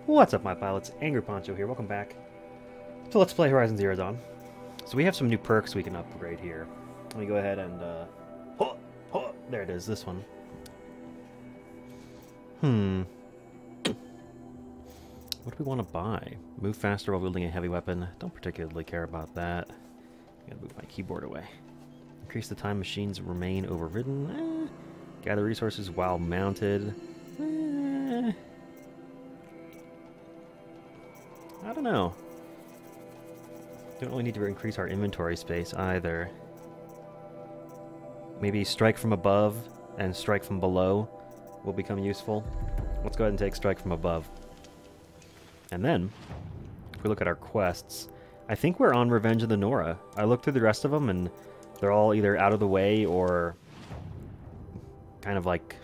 What's up, my pilots? Angryponcho here. Welcome back to Let's Play Horizon Zero Dawn. So we have some new perks we can upgrade here. Let me go ahead and there it is, this one. What do we want to buy? Move faster while wielding a heavy weapon. Don't particularly care about that. I'm gonna move my keyboard away. Increase the time machines remain overridden. Gather resources while mounted. I don't know. Don't really need to increase our inventory space either. Maybe strike from above and strike from below will become useful. Let's go ahead and take strike from above. And then, if we look at our quests, I think we're on Revenge of the Nora. I looked through the rest of them and they're all either out of the way or kind of like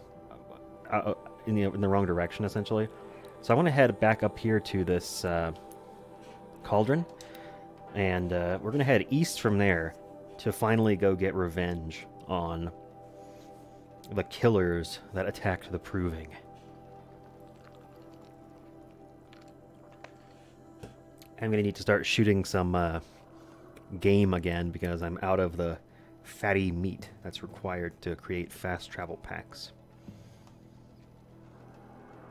in the wrong direction, essentially. So I want to head back up here to this cauldron, and we're going to head east from there to finally go get revenge on the killers that attacked the Proving. I'm going to need to start shooting some game again because I'm out of the fatty meat that's required to create fast travel packs.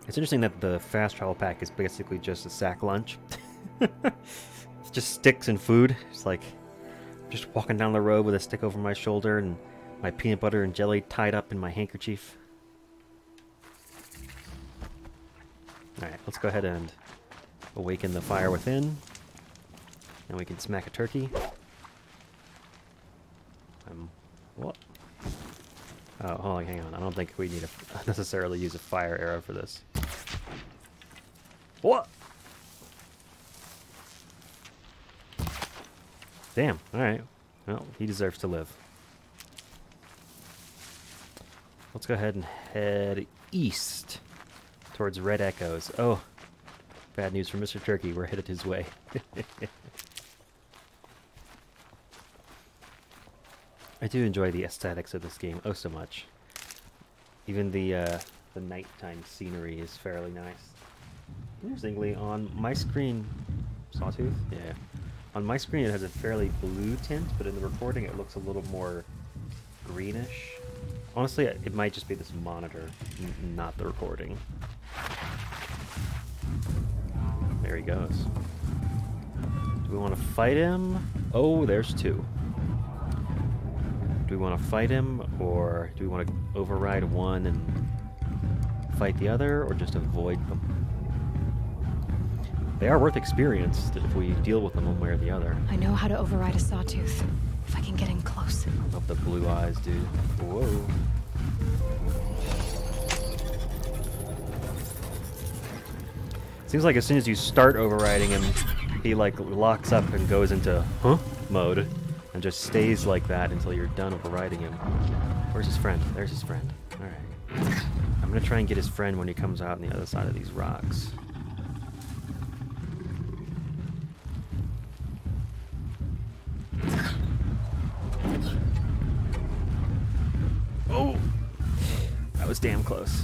It's interesting that the fast travel pack is basically just a sack lunch. It's just sticks and food. It's like just walking down the road with a stick over my shoulder and my peanut butter and jelly tied up in my handkerchief. Alright, let's go ahead and awaken the fire within. And we can smack a turkey. What? Oh, hold on, hang on. I don't think we need to necessarily use a fire arrow for this. What? Damn, alright. Well, he deserves to live. Let's go ahead and head east towards Red Echoes. Oh, bad news for Mr. Turkey. We're headed his way. I do enjoy the aesthetics of this game oh so much. Even the nighttime scenery is fairly nice. Interestingly, on my screen, Sawtooth? Yeah. On my screen it has a fairly blue tint, but in the recording it looks a little more greenish. Honestly, it might just be this monitor, not the recording. There he goes. Do we want to fight him? Oh, there's two. Do we want to fight him, or do we want to override one and fight the other, or just avoid them? They are worth experience if we deal with them one way or the other. I know how to override a sawtooth, if I can get in close. I love the blue eyes, dude. Whoa. Seems like as soon as you start overriding him, he like locks up and goes into mode. And just stays like that until you're done overriding him. Where's his friend? There's his friend. Alright. I'm gonna try and get his friend when he comes out on the other side of these rocks. Oh! That was damn close.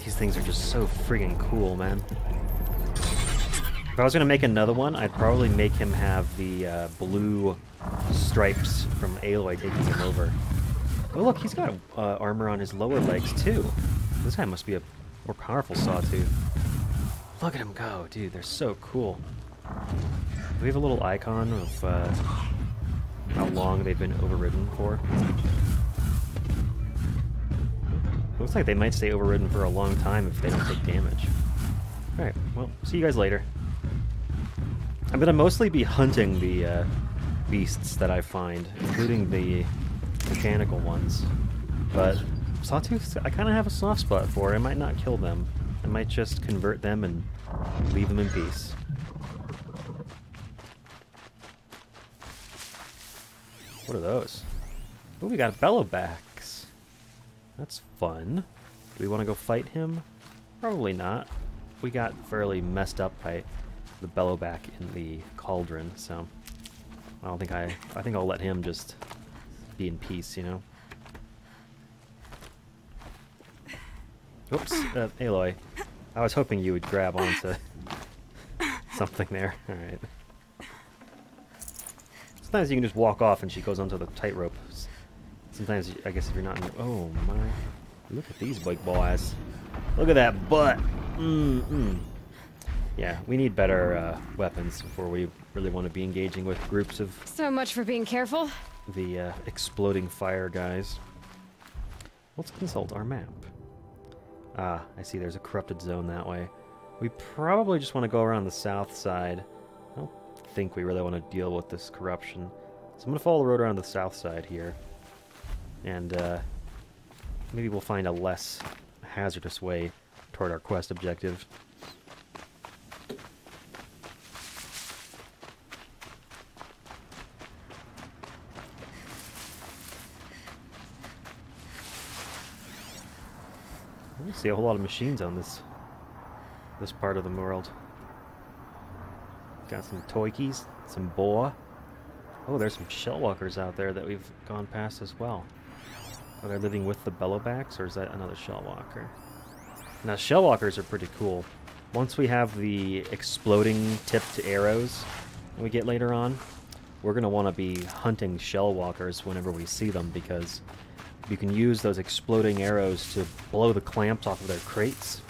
These things are just so friggin' cool, man. If I was going to make another one, I'd probably make him have the blue stripes from Aloy taking him over. Oh look, he's got armor on his lower legs too. This guy must be a more powerful Sawtooth. Look at him go, dude, they're so cool. Do we have a little icon of how long they've been overridden for? Looks like they might stay overridden for a long time if they don't take damage. Alright, well, see you guys later. I'm going to mostly be hunting the beasts that I find, including the mechanical ones. But Sawtooths, I kind of have a soft spot for. I might not kill them. I might just convert them and leave them in peace. What are those? Oh, we got bellowbacks. That's fun. Do we want to go fight him? Probably not. We got fairly messed up by the bellowback in the cauldron, so I think I'll let him just be in peace, you know? Oops, Aloy. I was hoping you would grab onto something there. Alright. Sometimes you can just walk off and she goes onto the tightrope. Sometimes, I guess if you're not in... Oh, my... Look at these big boys. Look at that butt! Yeah, we need better weapons before we really want to be engaging with groups of So much for being careful. the exploding fire guys. Let's consult our map. Ah, I see there's a corrupted zone that way. We probably just want to go around the south side. I don't think we really want to deal with this corruption. So I'm going to follow the road around the south side here. And maybe we'll find a less hazardous way toward our quest objective. I see a whole lot of machines on this part of the world. Got some toikies, some boa. Oh, there's some shellwalkers out there that we've gone past as well. Are they living with the bellowbacks, or is that another shellwalker? Now, shellwalkers are pretty cool. Once we have the exploding tipped arrows that we get later on, we're going to want to be hunting shellwalkers whenever we see them, because you can use those exploding arrows to blow the clamps off of their crates.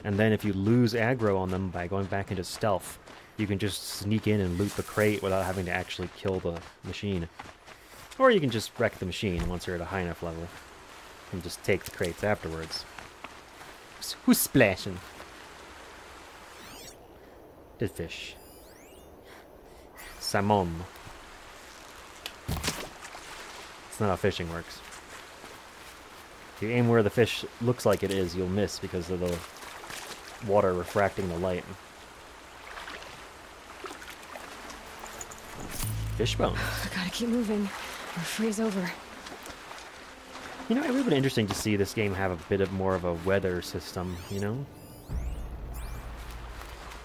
And then if you lose aggro on them by going back into stealth, you can just sneak in and loot the crate without having to actually kill the machine. Or you can just wreck the machine once you're at a high enough level and just take the crates afterwards. Who's splashing? The fish. Salmon. It's not how fishing works. If you aim where the fish looks like it is, you'll miss because of the water refracting the light. Fish bones. Gotta keep moving, or freeze over. You know, it would have been interesting to see this game have a bit of more of a weather system, you know?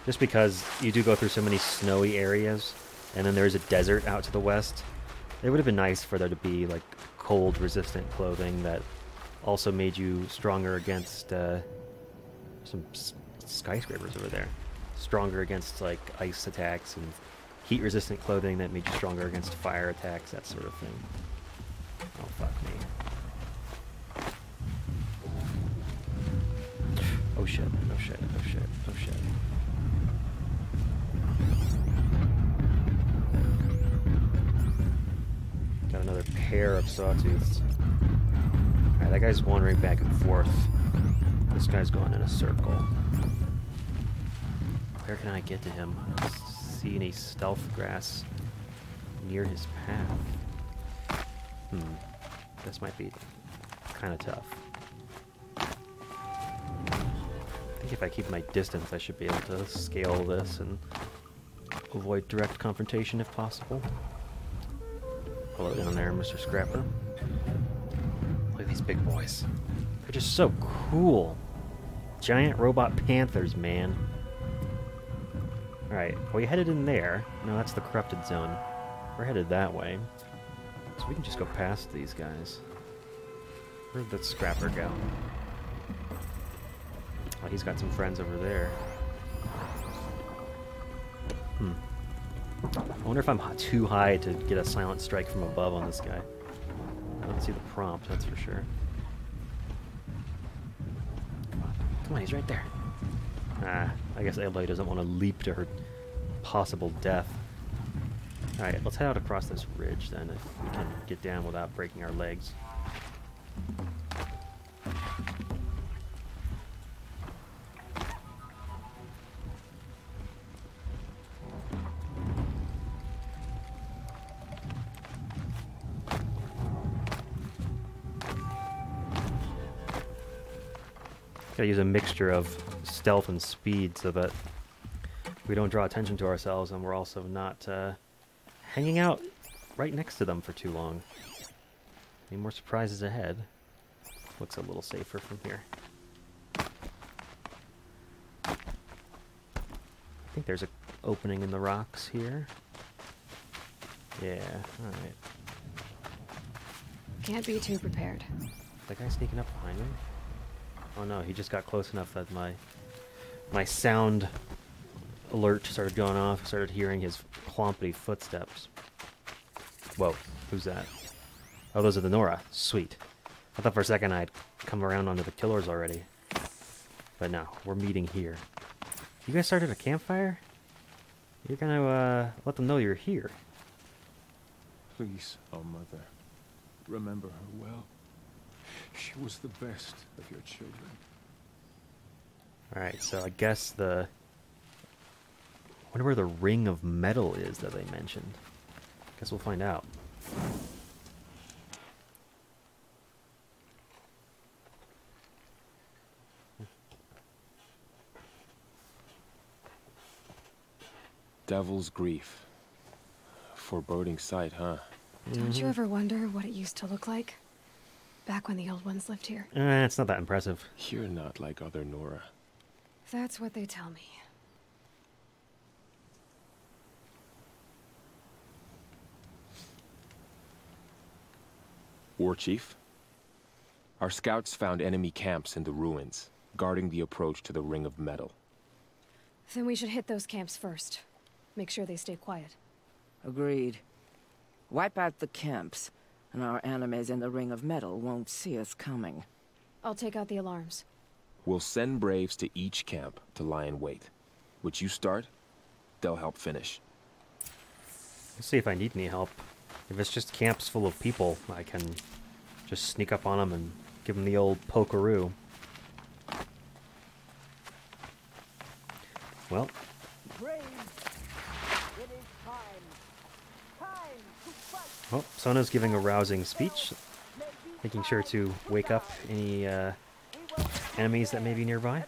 Just because you do go through so many snowy areas, and then there's a desert out to the west. It would have been nice for there to be, like, cold-resistant clothing that also made you stronger against, some skyscrapers over there. Stronger against, like, ice attacks, and heat-resistant clothing that made you stronger against fire attacks, that sort of thing. Oh, fuck me. Oh shit, oh shit, oh shit, oh shit. Got another pair of sawtooths. Alright, that guy's wandering back and forth. This guy's going in a circle. Where can I get to him? I don't see any stealth grass near his path. This might be kind of tough. I think if I keep my distance, I should be able to scale this and avoid direct confrontation if possible. Hello down there, Mr. Scrapper. Look at these big boys. They're just so cool. Giant robot panthers, man. Alright, are we headed in there? No, that's the corrupted zone. We're headed that way. So we can just go past these guys. Where'd that Scrapper go? Oh, he's got some friends over there. I wonder if I'm too high to get a silent strike from above on this guy. I don't see the prompt, that's for sure. Come on, he's right there. Ah, I guess Aloy doesn't want to leap to her possible death. Alright, let's head out across this ridge then, if we can get down without breaking our legs. Gotta use a mixture of stealth and speed so that we don't draw attention to ourselves and we're also not hanging out right next to them for too long. Any more surprises ahead? Looks a little safer from here. I think there's an opening in the rocks here. Yeah, alright. Can't be too prepared. That guy sneaking up behind me? Oh no, he just got close enough that my sound alert started going off. I started hearing his clompy footsteps. Whoa, who's that? Oh, those are the Nora. Sweet. I thought for a second I'd come around onto the killers already. But no, we're meeting here. You guys started a campfire? You're gonna let them know you're here. Please, oh mother, remember her well. She was the best of your children. Alright, so I guess the... I wonder where the ring of metal is that they mentioned. Guess we'll find out. Devil's grief. Foreboding sight, huh? Don't you ever wonder what it used to look like? Back when the old ones lived here. It's not that impressive. You're not like other Nora. That's what they tell me. War Chief? Our scouts found enemy camps in the ruins, guarding the approach to the Ring of Metal. Then we should hit those camps first. Make sure they stay quiet. Agreed. Wipe out the camps, and our enemies in the Ring of Metal won't see us coming. I'll take out the alarms. We'll send Braves to each camp to lie in wait. Which you start, they'll help finish. Let's see if I need any help. If it's just camps full of people, I can just sneak up on them and give them the old pokeroo. Well. Oh, Sona's giving a rousing speech, making sure to wake up any enemies that may be nearby.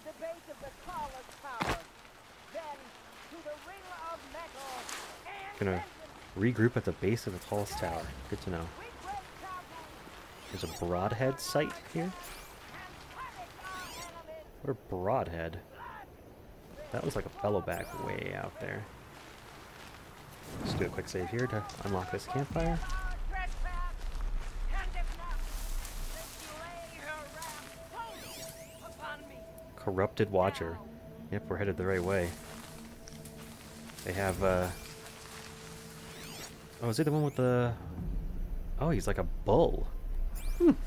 Gonna regroup at the base of the tallest tower. Good to know. There's a broadhead site here. What a broadhead. That was like a bellowback way out there. Let's do a quick save here to unlock this campfire. Corrupted Watcher. Yep, we're headed the right way. They have, oh, is he the one with the... Oh, he's like a bull. Didn't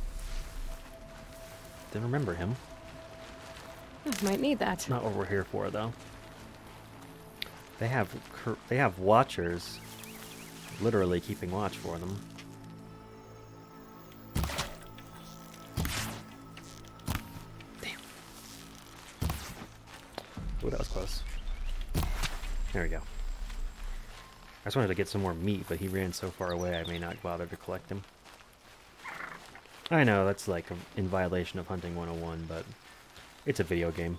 remember him. Might need that. Not what we're here for, though. They have watchers, literally keeping watch for them. Damn. Ooh, that was close. There we go. I just wanted to get some more meat, but he ran so far away I may not bother to collect him. I know, that's like in violation of Hunting 101, but it's a video game.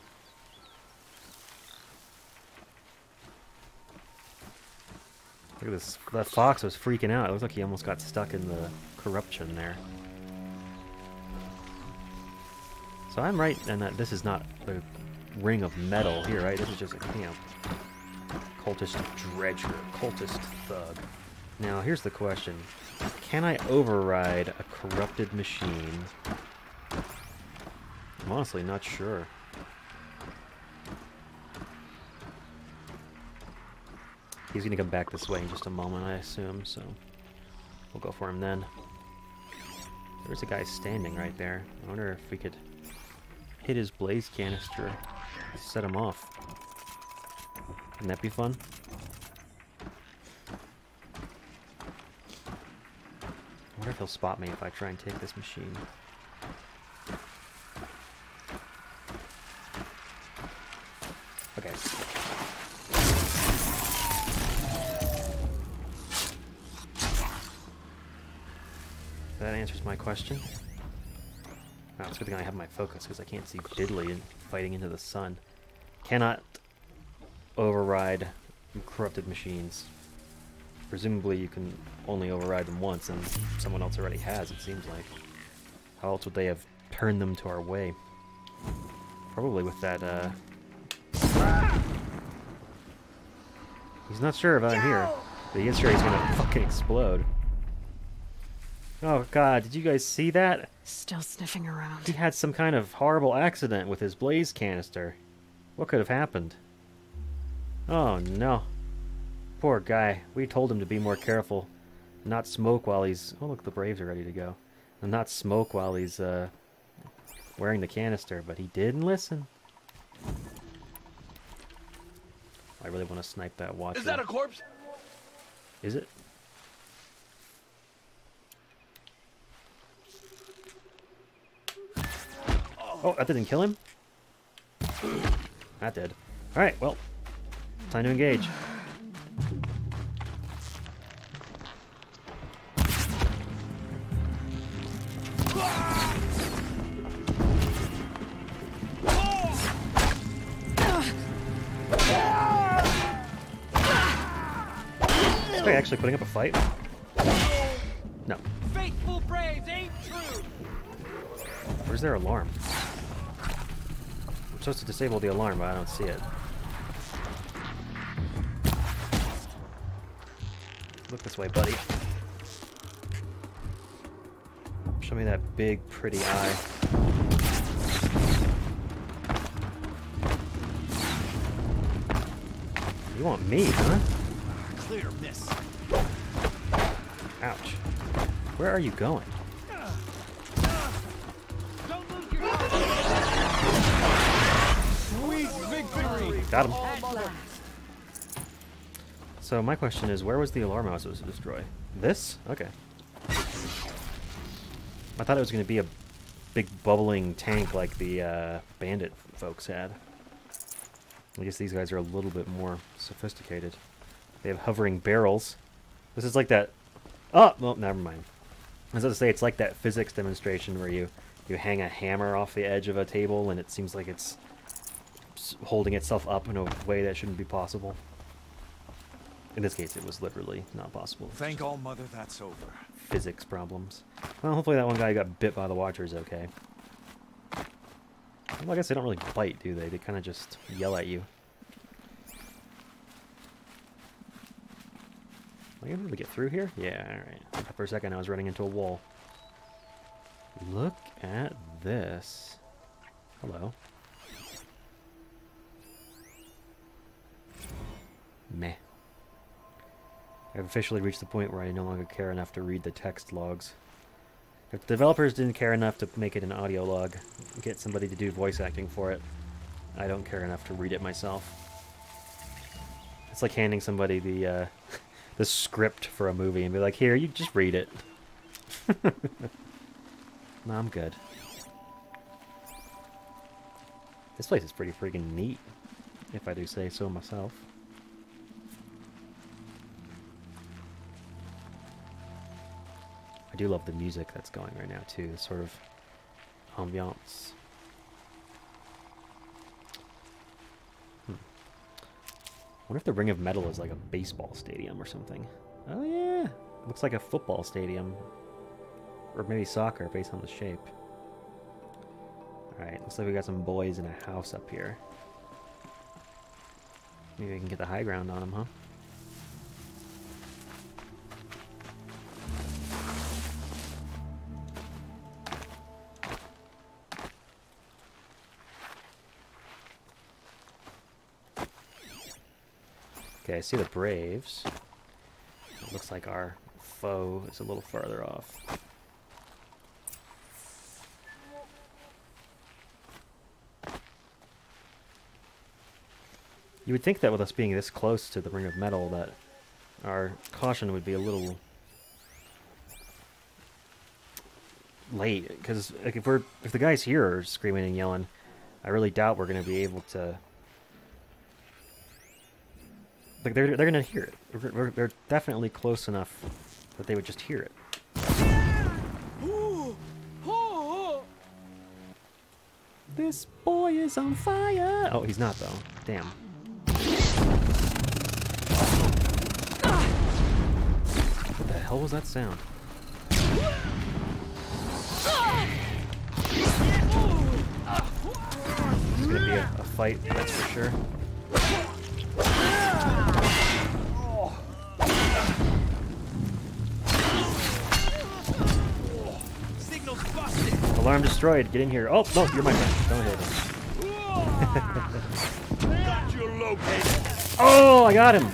Look at this. That fox was freaking out. It looks like he almost got stuck in the corruption there. So I'm right in that this is not the Ring of Metal here, right? This is just a camp. Cultist dredger, cultist thug. Now, here's the question. Can I override a corrupted machine? I'm honestly not sure. He's gonna come back this way in just a moment, I assume, so we'll go for him then. There's a guy standing right there. I wonder if we could hit his blaze canister, set him off. Wouldn't that be fun? I wonder if he'll spot me if I try and take this machine. Okay. That answers my question. Oh, it's a good thing I have my focus because I can't see diddly fighting into the sun. Cannot override corrupted machines. Presumably you can only override them once, and someone else already has, it seems like. How else would they have turned them to our way? Probably with that, He's not sure if I'm here, but he is sure he's gonna fucking explode. Oh god, did you guys see that? Still sniffing around. He had some kind of horrible accident with his blaze canister. What could have happened? Oh no. Poor guy. We told him to be more careful. Not smoke while he's... Oh look, the Braves are ready to go. And not smoke while he's wearing the canister, but he didn't listen. I really want to snipe that watcher. Is that a corpse? Is it? Oh, that didn't kill him? That did. Alright, well, time to engage. Is this guy actually putting up a fight? No. Faithful Braves ain't true. Where's their alarm? I'm supposed to disable the alarm, but I don't see it. Look this way, buddy. Show me that big, pretty eye. You want me, huh? Clear miss. Ouch. Where are you going? Don't lose your sweet victory. Got him. At last. So my question is, where was the alarm I was supposed to destroy? This? Okay. I thought it was going to be a big bubbling tank like the bandit folks had. I guess these guys are a little bit more sophisticated. They have hovering barrels. This is like that... Oh! Well, never mind. I was going to say, it's like that physics demonstration where you hang a hammer off the edge of a table and it seems like it's holding itself up in a way that shouldn't be possible. In this case, it was literally not possible. Thank All Mother that's over. Physics problems. Well, hopefully that one guy who got bit by the Watcher's okay. Well, I guess they don't really bite, do they? They kind of just yell at you. Am I able to get through here? Yeah, alright. For a second I was running into a wall. Look at this. Hello. Meh. I've officially reached the point where I no longer care enough to read the text logs. If the developers didn't care enough to make it an audio log, get somebody to do voice acting for it, I don't care enough to read it myself. It's like handing somebody the the script for a movie and be like, here, you just read it. No, I'm good. This place is pretty freaking neat, if I do say so myself. I do love the music that's going right now too, sort of ambiance. I wonder if the Ring of Metal is like a baseball stadium or something. Oh yeah, looks like a football stadium. Or maybe soccer based on the shape. Alright, looks like we got some boys in a house up here. Maybe we can get the high ground on them, huh? Okay, I see the Braves. It looks like our foe is a little farther off. You would think that with us being this close to the Ring of Metal that our caution would be a little late, because like, if the guys here are screaming and yelling, I really doubt we're going to be able to. Like they're going to hear it. They're definitely close enough that they would just hear it. This boy is on fire. Oh, he's not though. Damn. What the hell was that sound? It's gonna be a fight, that's for sure. Alarm destroyed. Get in here. Oh, no, you're my friend. Don't hit him. Got you located. Oh, I got him.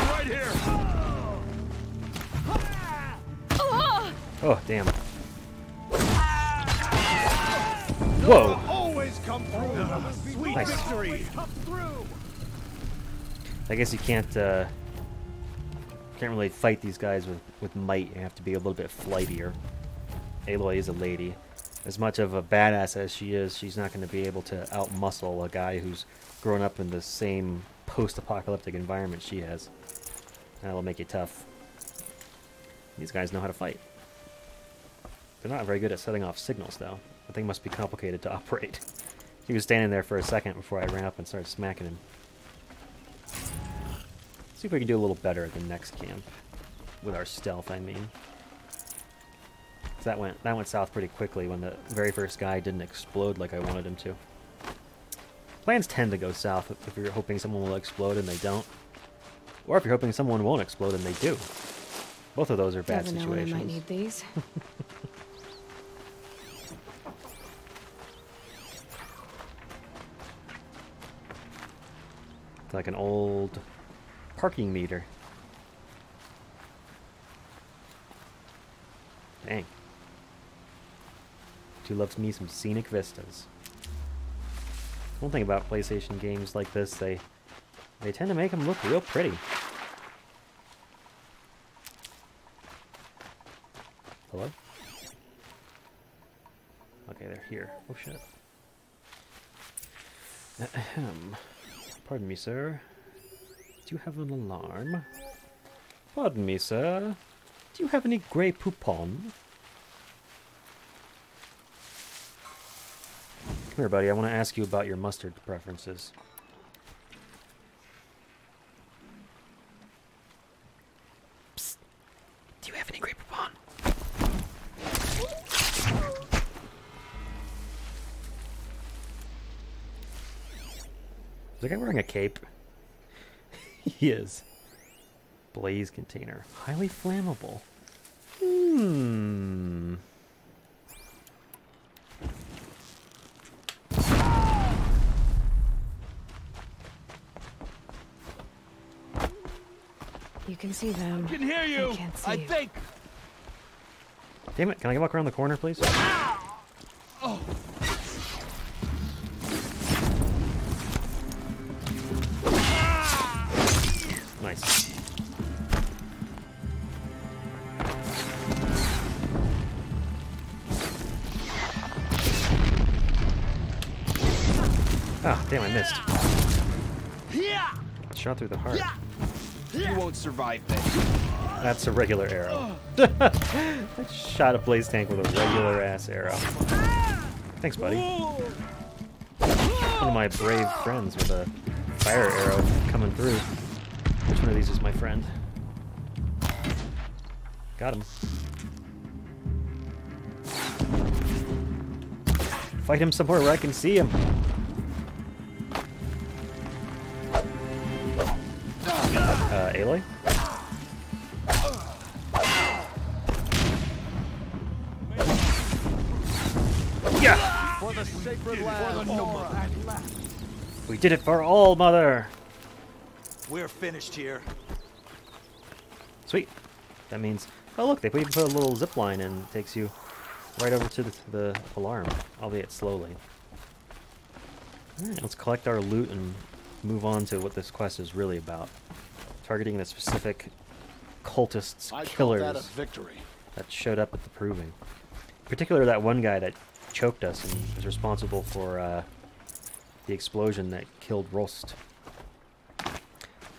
Right here. Oh, damn. Whoa. Always come through. Sweet Nice. victory. Come through. I guess you can't really fight these guys with might. You have to be a little bit flightier. Aloy is a lady. As much of a badass as she is, she's not going to be able to outmuscle a guy who's grown up in the same post-apocalyptic environment she has. That'll make you tough. These guys know how to fight. They're not very good at setting off signals, though. The thing must be complicated to operate. He was standing there for a second before I ran up and started smacking him. See if we can do a little better at the next camp. With our stealth, I mean. That went south pretty quickly when the very first guy didn't explode like I wanted him to. Plans tend to go south if you're hoping someone will explode and they don't. Or if you're hoping someone won't explode and they do. Both of those are bad Never know when I situations. might need these. It's like an old parking meter. Dang. She loves me some scenic vistas. One thing about PlayStation games like this, they tend to make them look real pretty. Hello? Okay, they're here. Oh shit. Ahem. Pardon me, sir. Do you have an alarm? Pardon me, sir. Do you have any Grey Poupon? Come here, buddy. I want to ask you about your mustard preferences. Psst. Do you have any Grey Poupon? Is the guy wearing a cape? He is. Blaze container. Highly flammable. Hmm. You can see them. I can hear you. I can't see I you. think. Damn it. Can I walk around the corner, please? Oh. Nice. Ah, damn, I missed. Yeah. Shot through the heart. You won't survive this. That's a regular arrow. I shot a blaze tank with a regular ass arrow. Thanks, buddy. One of my brave friends with a fire arrow coming through. Which one of these is my friend? Got him. Fight him somewhere where I can see him. Aloy? Yeah! For the sacred land. For the noble. We did it for all, Mother! We're finished here. Sweet. That means... Oh, look, they even put a little zip line and it takes you right over to the alarm, albeit slowly. Alright, let's collect our loot and move on to what this quest is really about. Targeting the specific cultists, killers victory. that showed up at the Proving. In particular, that one guy that choked us and was responsible for the explosion that killed Rost.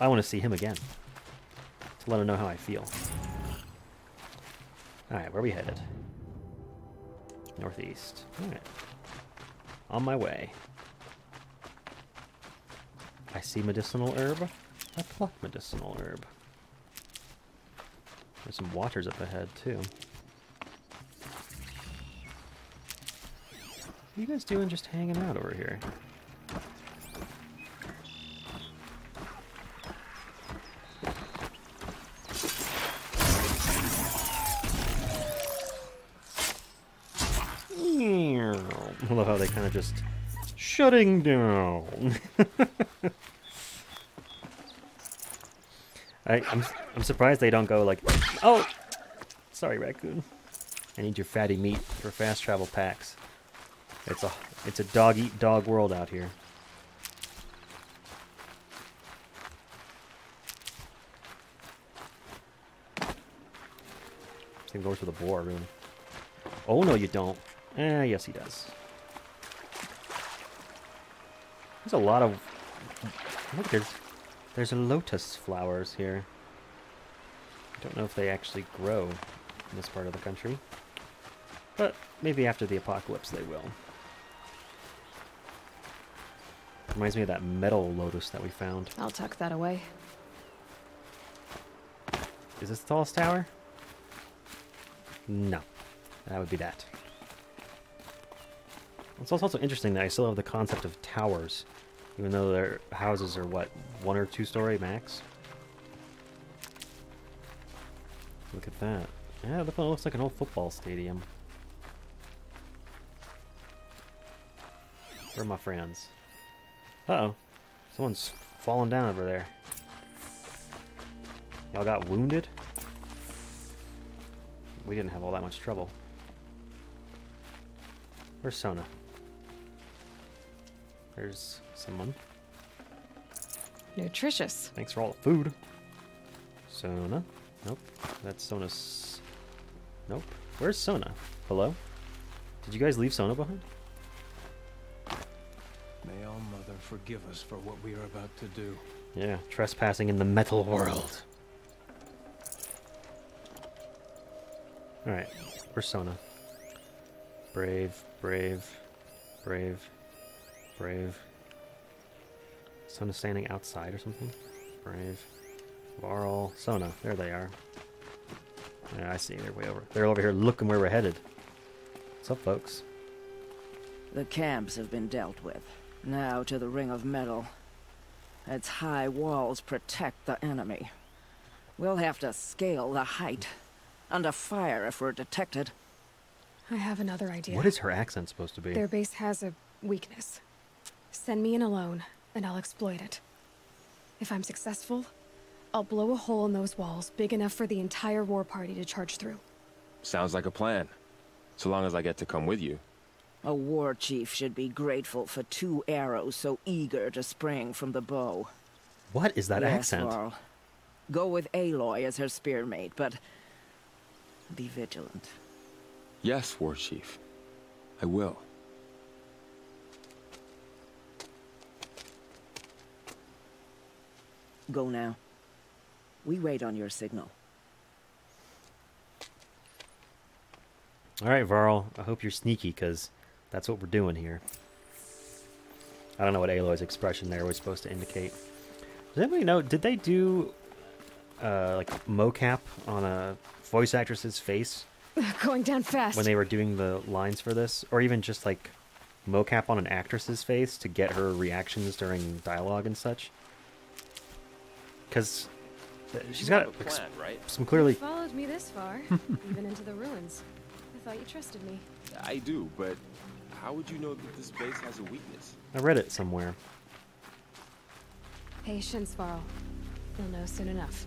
I want to see him again, to let him know how I feel. Alright, where are we headed? Northeast. Alright. On my way. I see medicinal herb. I pluck medicinal herb. There's some waters up ahead, too. What are you guys doing just hanging out over here? I love how they kind of just shutting down. I'm surprised they don't go like, oh, sorry, raccoon. I need your fatty meat for fast travel packs. It's a dog eat dog world out here. Same goes for the boar room. Oh no, you don't. Yes he does. There's a lot of. Look, there's lotus flowers here. I don't know if they actually grow in this part of the country, but maybe after the apocalypse they will. Reminds me of that metal lotus that we found. I'll tuck that away. Is this the tallest tower? No. That would be that. It's also interesting that I still have the concept of towers, even though their houses are, what, 1 or 2 story max? Look at that. Yeah, that looks like an old football stadium. Where are my friends? Uh-oh. Someone's falling down over there. Y'all got wounded? We didn't have all that much trouble. Where's Sona? There's someone. Nutritious. Thanks for all the food. Sona? Nope. That's Sona's... Nope. Where's Sona? Hello? Did you guys leave Sona behind? May All Mother forgive us for what we are about to do. Yeah, trespassing in the metal world. Alright, where's Sona? Brave, brave, brave, brave. Sona's standing outside or something? Brave. Varl, Sona, there they are. Yeah, I see, they're way over. They're over here looking where we're headed. What's up, folks? The camps have been dealt with. Now to the Ring of Metal. Its high walls protect the enemy. We'll have to scale the height. Under fire if we're detected. I have another idea. What is her accent supposed to be? Their base has a weakness. Send me in alone, and I'll exploit it. If I'm successful, I'll blow a hole in those walls big enough for the entire war party to charge through. Sounds like a plan. So long as I get to come with you. A war chief should be grateful for 2 arrows so eager to spring from the bow. What is that Yes, accent? Varl. Go with Aloy as her spearmate, but be vigilant. Yes, War Chief. I will. Go now. We wait on your signal. Alright, Varl, I hope you're sneaky, because that's what we're doing here. I don't know what Aloy's expression there was supposed to indicate. Does anybody know, did they do, like, mocap on a voice actress's face Going down fast. when they were doing the lines for this? Or even just, like, mocap on an actress's face to get her reactions during dialogue and such? Because she's got right? some clearly... You followed me this far, even into the ruins. I thought you trusted me. I do, but how would you know that this base has a weakness? I read it somewhere. Patience, Varl. You'll know soon enough.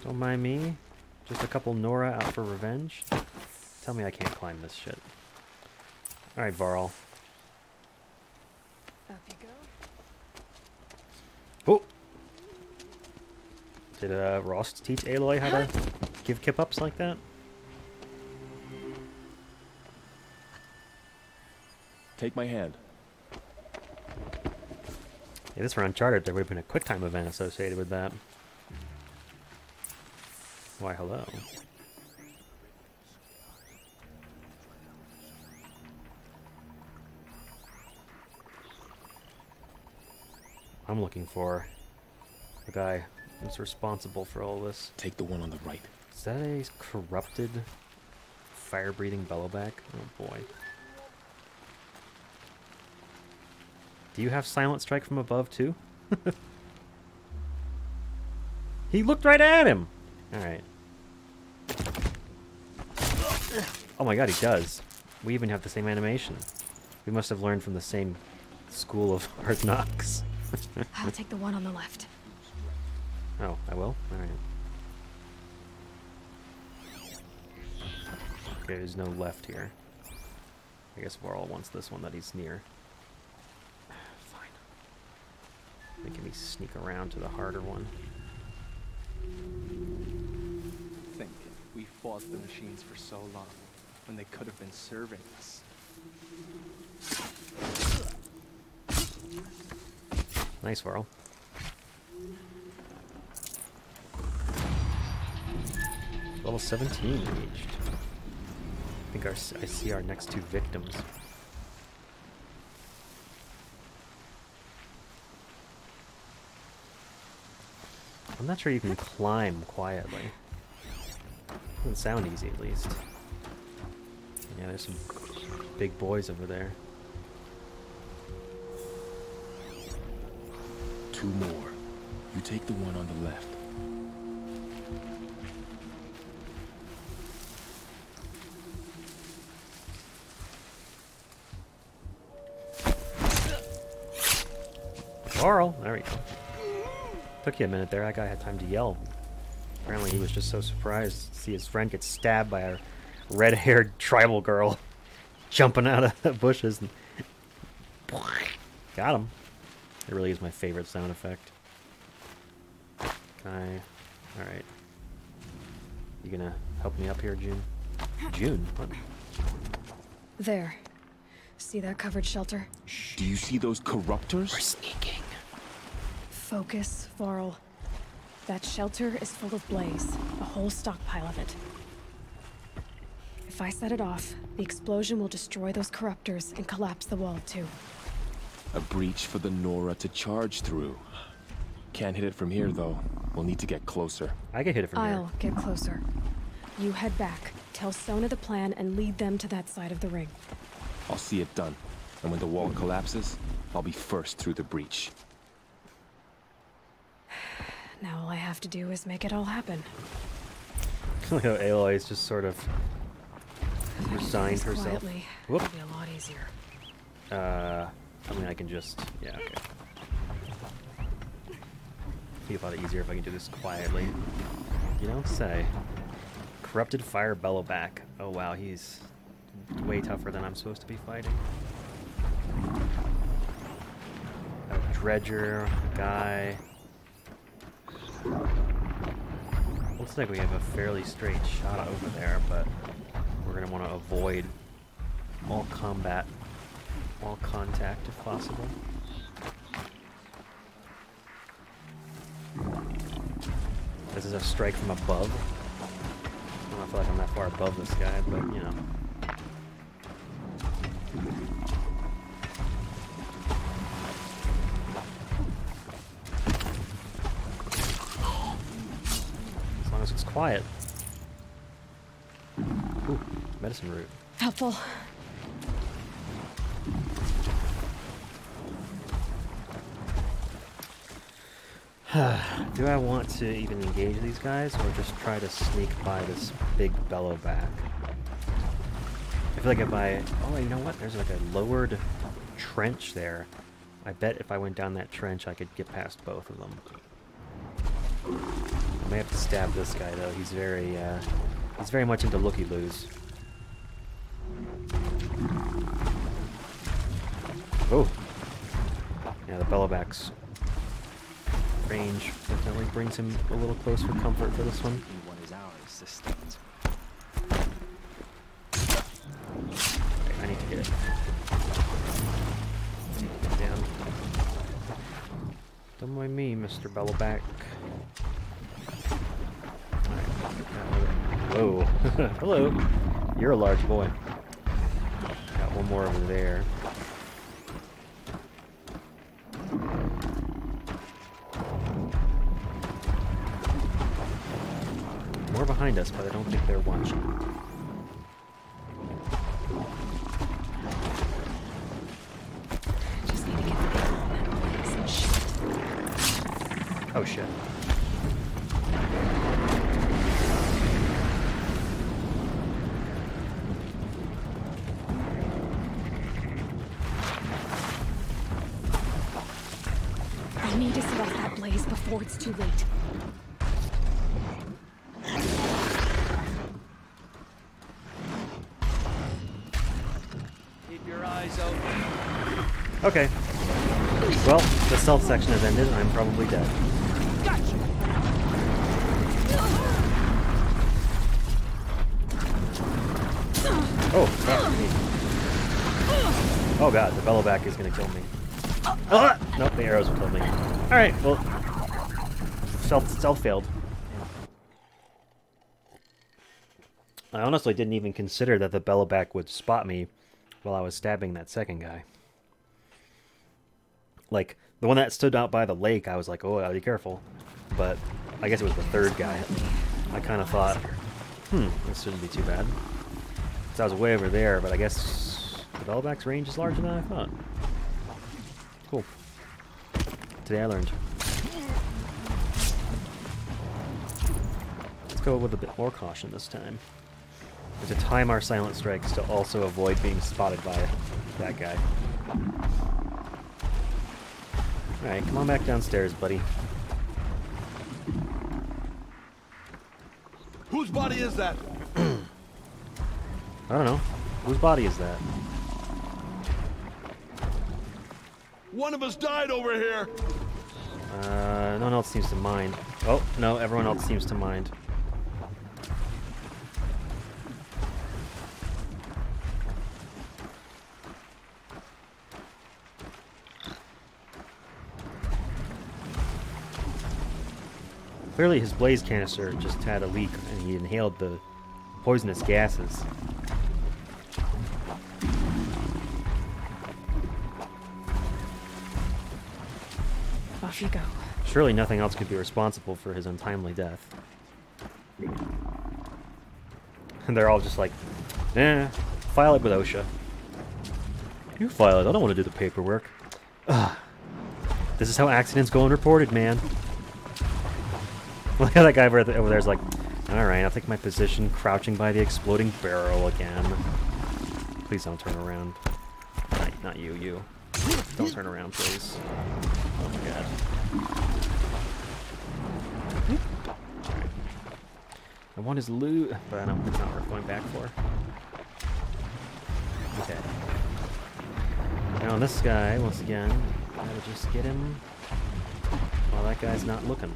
Don't mind me. Just a couple Nora out for revenge. Tell me I can't climb this shit. Alright, Varl. Up you go. Oh! Did Ross teach Aloy how to give kip-ups like that? Take my hand. Yeah, this for Uncharted, there would have been a QuickTime event associated with that. Why, hello. I'm looking for the guy who's responsible for all this. Take the one on the right. Is that a corrupted, fire-breathing bellowback? Oh boy. Do you have Silent Strike from above too? He looked right at him! Alright. Oh my god, he does. We even have the same animation. We must have learned from the same school of hard knocks. I'll take the one on the left. Oh, I will? Alright. Okay, there's no left here. I guess Varl wants this one that he's near. Fine. Making me sneak around to the harder one. Thinking we fought the machines for so long, when they could have been serving us. Nice, Varl. Level 17 reached. I think I see our next two victims. I'm not sure you can climb quietly. Doesn't sound easy, at least. Yeah, there's some big boys over there. 2 more. You take the one on the left. Carl! There we go. Took you a minute there. That guy had time to yell. Apparently he was just so surprised to see his friend get stabbed by a red-haired tribal girl jumping out of the bushes. And got him. It really is my favorite sound effect. Okay. Alright. You gonna help me up here, June? June? What? There. See that covered shelter? Do you see those corruptors? We're sneaking. Focus, Varl. That shelter is full of blaze. A whole stockpile of it. If I set it off, the explosion will destroy those corruptors and collapse the wall, too. A breach for the Nora to charge through. Can't hit it from here, though. We'll need to get closer. I can hit it from here. I'll get closer. You head back, tell Sona the plan, and lead them to that side of the ring. I'll see it done. And when the wall collapses, I'll be first through the breach. Now all I have to do is make it all happen. Look how Aloy's just sort of resigned This herself. quietly, Whoop. it'll be a lot easier. I mean, I can just... Yeah, okay. It'd be a lot easier if I can do this quietly. You don't say. Corrupted Fire Bellowback. Oh wow, he's way tougher than I'm supposed to be fighting. A Dredger, a guy. Looks like we have a fairly straight shot over there, but we're going to want to avoid all combat, all contact if possible. This is a strike from above. I don't feel like I'm that far above this guy, but you know. As long as it's quiet. Ooh, medicine root. Helpful. Do I want to even engage these guys, or just try to sneak by this big bellowback? I feel like if I... Oh, you know what? There's like a lowered trench there. I bet if I went down that trench, I could get past both of them. I may have to stab this guy, though. He's very much into looky-loos. Oh! Yeah, the bellowback's range definitely brings him a little close for comfort for this one. One is our assistant. Okay, I need to get it. Down. Don't mind me, Mr. Bellowback. Alright. Whoa. Hello. You're a large boy. Got one more over there. More behind us, but I don't think they're watching. Just need to get the girl in that place and shit. Oh shit. that blaze before it's too late. Keep your eyes open. Okay. Well, the stealth section has ended, and I'm probably dead. Gotcha. Oh, fuck me. Oh god, the bellowback is gonna kill me. Ah! Nope, the arrows will kill me. Alright, well, stealth failed. I honestly didn't even consider that the bellowback would spot me while I was stabbing that second guy. Like, the one that stood out by the lake, I was like, oh, be careful. But I guess it was the third guy. I kind of thought, this shouldn't be too bad. So I was way over there, but I guess the bellowback's range is larger than I thought. Cool. Today I learned. Let's go with a bit more caution this time. And to time our silent strikes to also avoid being spotted by that guy. Alright, come on back downstairs, buddy. Whose body is that? I don't know. Whose body is that? One of us died over here. No one else seems to mind. Oh, no, everyone else seems to mind. Clearly his blaze canister just had a leak and he inhaled the poisonous gases. Off you go. Surely nothing else could be responsible for his untimely death. And they're all just like, file it with OSHA. You file it, I don't want to do the paperwork. Ugh. This is how accidents go unreported, man. Look at that guy over there's like, alright, I'll take my position crouching by the exploding barrel again. Please don't turn around. Not you. Don't turn around, please. Oh my god. Alright. I want his loot, but I know it's not worth going back for. Okay. Now this guy, once again, gotta just get him while that guy's not looking.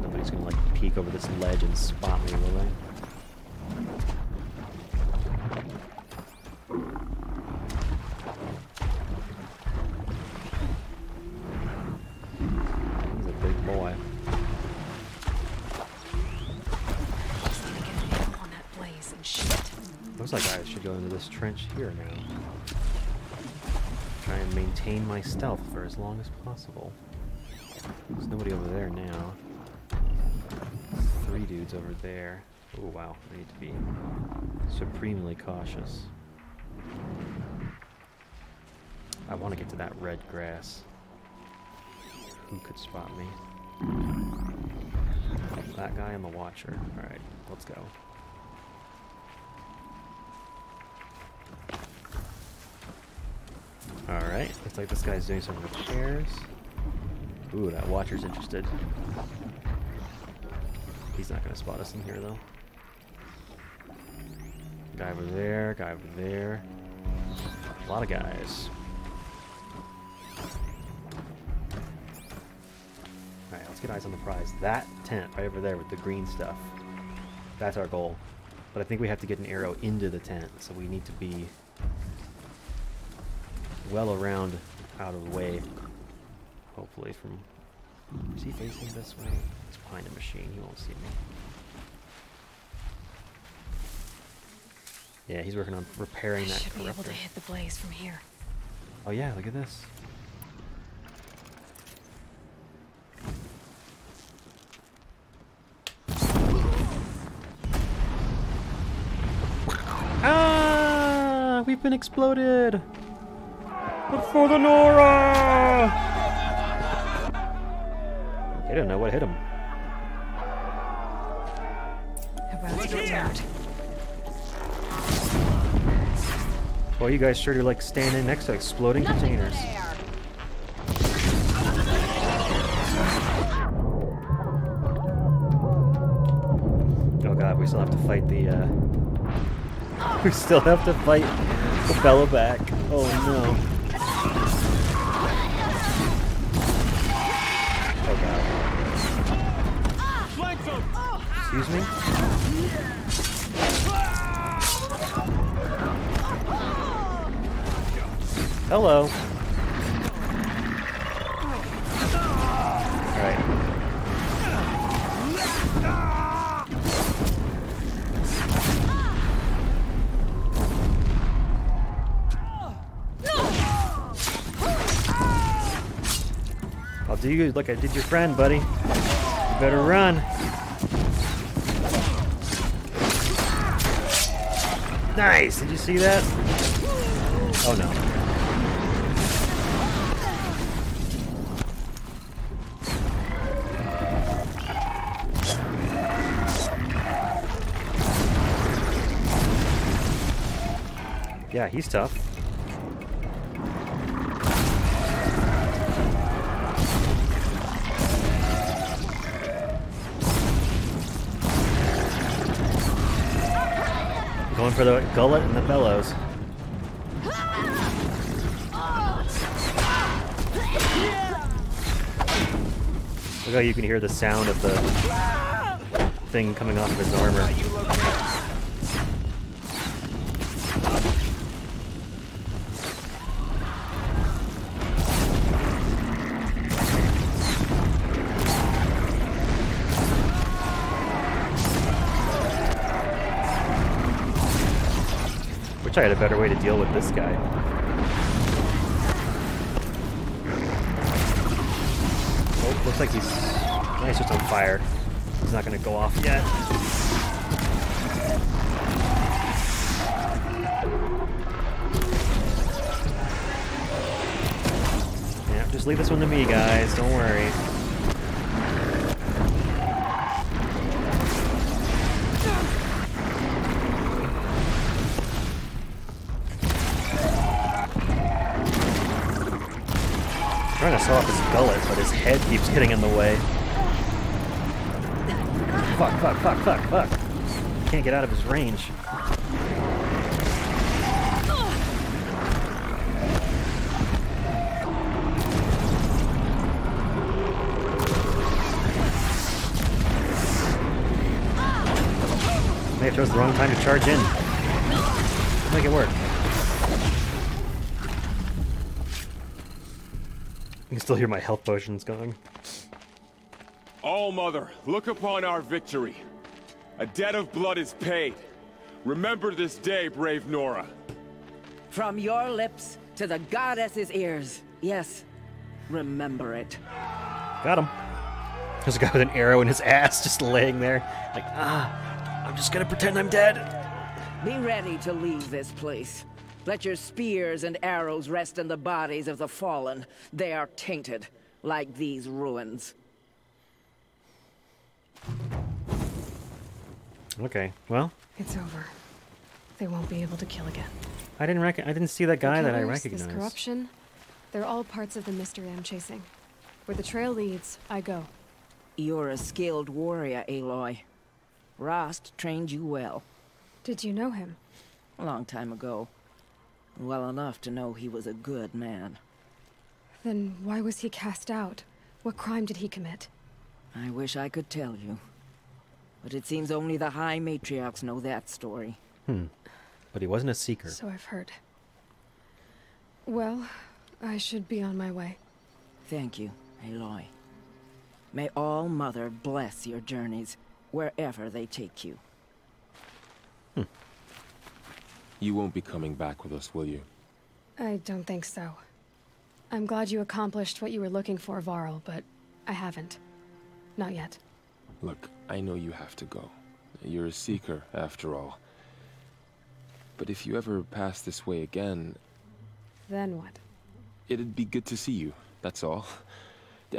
Nobody's gonna like peek over this ledge and spot me, will they? He's a big boy. Just need to get a handle on that blaze and shit. Looks like I should go into this trench here now. Try and maintain my stealth for as long as possible. There's nobody over there now. 3 dudes over there. Oh wow, I need to be supremely cautious. I want to get to that red grass. Who could spot me? That guy, I'm a watcher. Alright, let's go. Alright, looks like this guy's doing some repairs. Ooh, that watcher's interested. He's not gonna spot us in here though. Guy over there, guy over there. A lot of guys. Alright, let's get eyes on the prize. That tent right over there with the green stuff. That's our goal. But I think we have to get an arrow into the tent, so we need to be well around out of the way. Hopefully from... Is he facing this way? He's behind a machine, he won't see me. Yeah, he's working on repairing that should be able corruptor. to hit the blaze from here. Oh yeah, look at this. Ah! We've been exploded! Look for the Nora! They don't know what hit him. About to get out. Well, you guys sure do like standing next to exploding containers. fight the, we still have to fight the fellow back. Oh no. Oh god. Excuse me? Hello. Alright. I'll do you like I did your friend, buddy. You better run. Nice! Did you see that? Oh no. Yeah, he's tough. Going for the gullet and the bellows. Look how you can hear the sound of the thing coming off of his armor. Wish I had a better way to deal with this guy. Oh, looks like he's just on fire. He's not gonna go off yet. Yeah, just leave this one to me, guys. Don't worry. Trying to saw off his gullet, but his head keeps getting in the way. Fuck, fuck, fuck, fuck, fuck. Can't get out of his range. May have chose the wrong time to charge in. Make it work. You can still hear my health potions going. All Mother, look upon our victory. A debt of blood is paid. Remember this day, brave Nora. From your lips to the goddess's ears. Yes, remember it. Got him. There's a guy with an arrow in his ass just laying there. Like, I'm just gonna pretend I'm dead. Be ready to leave this place. Let your spears and arrows rest in the bodies of the fallen. They are tainted, like these ruins. Okay, well. It's over. They won't be able to kill again. I didn't see that guy that I recognized. This corruption, they're all parts of the mystery I'm chasing. Where the trail leads, I go. You're a skilled warrior, Aloy. Rost trained you well. Did you know him? A long time ago. Well enough to know he was a good man. Then why was he cast out? What crime did he commit? I wish I could tell you. But it seems only the High Matriarchs know that story. But he wasn't a seeker. So I've heard. Well, I should be on my way. Thank you, Aloy. May All Mother bless your journeys, wherever they take you. You won't be coming back with us, will you? I don't think so. I'm glad you accomplished what you were looking for, Varl, but I haven't. Not yet. Look, I know you have to go. You're a seeker, after all. But if you ever pass this way again... Then what? It'd be good to see you, that's all.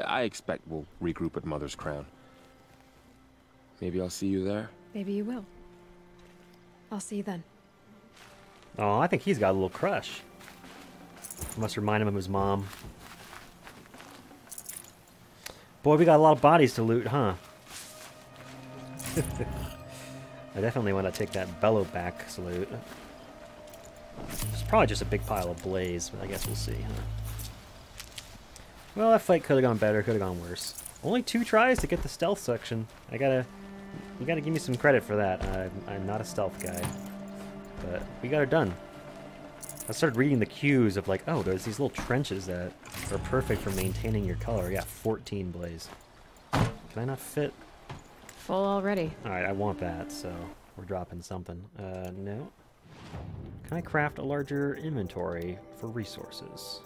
I expect we'll regroup at Mother's Crown. Maybe I'll see you there? Maybe you will. I'll see you then. Oh, I think he's got a little crush. Must remind him of his mom. Boy, we got a lot of bodies to loot, huh? I definitely want to take that bellow back salute. It's probably just a big pile of blaze, but I guess we'll see, huh? Well, that fight could have gone better, could have gone worse. Only 2 tries to get the stealth section. You gotta give me some credit for that. I'm not a stealth guy, but we got it done. I started reading the cues of like, oh, there's these little trenches that are perfect for maintaining your color. Yeah, 14 blaze. Can I not fit? Full already. Alright, I want that, so we're dropping something. No. Can I craft a larger inventory for resources?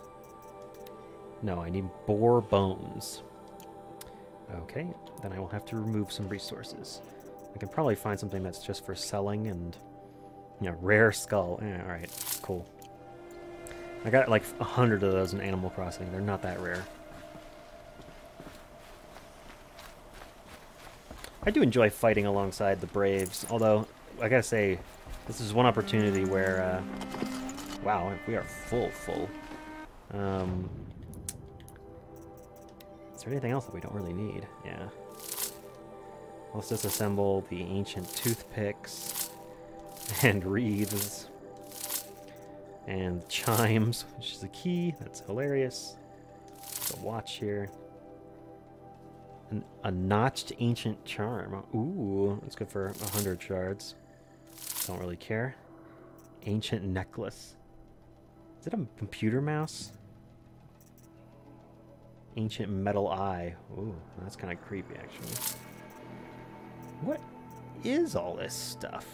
No, I need boar bones. Okay, then I will have to remove some resources. I can probably find something that's just for selling and, you know, rare skull. Alright, cool. I got like 100 of those in Animal Crossing. They're not that rare. I do enjoy fighting alongside the Braves, although, I gotta say, this is one opportunity where, wow, we are full. Is there anything else that we don't really need? Yeah. Let's disassemble the ancient toothpicks and wreaths and chimes, which is a key. That's hilarious. There's a watch here. A notched ancient charm. Ooh, that's good for 100 shards. Don't really care. Ancient necklace. Is it a computer mouse? Ancient metal eye. Ooh, that's kind of creepy, actually. What is all this stuff?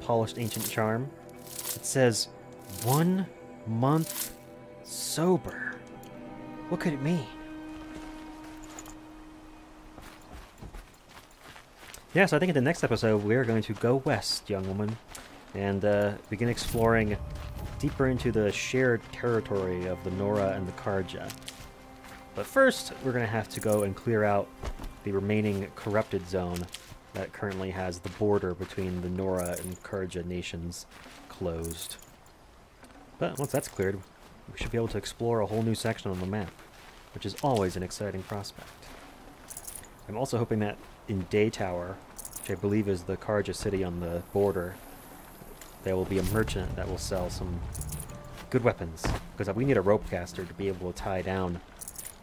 Polished ancient charm. It says 1 month sober. What could it mean? Yeah, so I think in the next episode we're going to go west, young woman, and begin exploring deeper into the shared territory of the Nora and the Karja. But first, we're going to have to go and clear out the remaining corrupted zone that currently has the border between the Nora and Karja nations closed. But once that's cleared, we should be able to explore a whole new section on the map, which is always an exciting prospect. I'm also hoping that in Day Tower, which I believe is the Karja city on the border, there will be a merchant that will sell some good weapons, because we need a rope caster to be able to tie down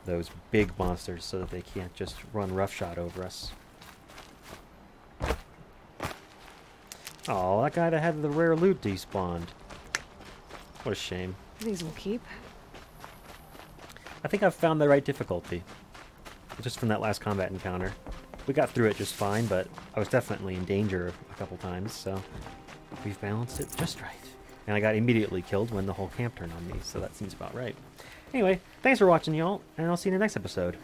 those big monsters so that they can't just run roughshod over us. Oh, that guy that had the rare loot despawned. What a shame. These will keep. I think I've found the right difficulty, just from that last combat encounter. We got through it just fine, but I was definitely in danger a couple times, so we've balanced it just right. And I got immediately killed when the whole camp turned on me, so that seems about right. Anyway, thanks for watching, y'all, and I'll see you in the next episode.